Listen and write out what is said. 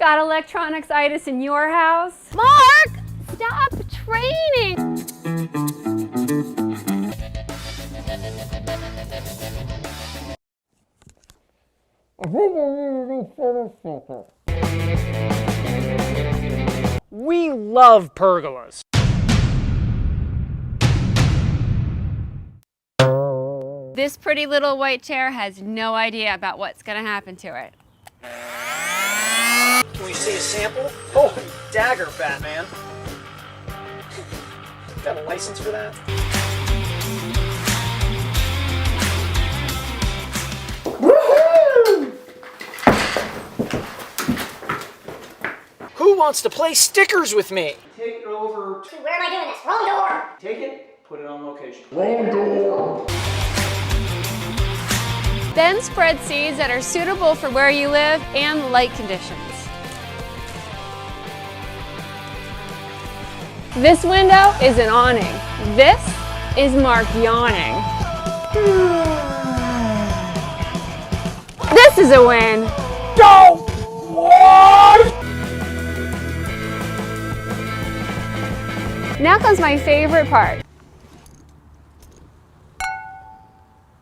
Got electronics-itis in your house? Mark, stop training. We love pergolas. This pretty little white chair has no idea about what's gonna happen to it. Can we see a sample? Oh, dagger, Batman. Got a license for that? Woohoo! Who wants to play stickers with me? Take it over. Where am I doing this? Wrong door. Take it, put it on location. Wrong door. Then spread seeds that are suitable for where you live and light conditions. This window is an awning. This is Mark yawning. This is a win. Go! What? Now comes my favorite part.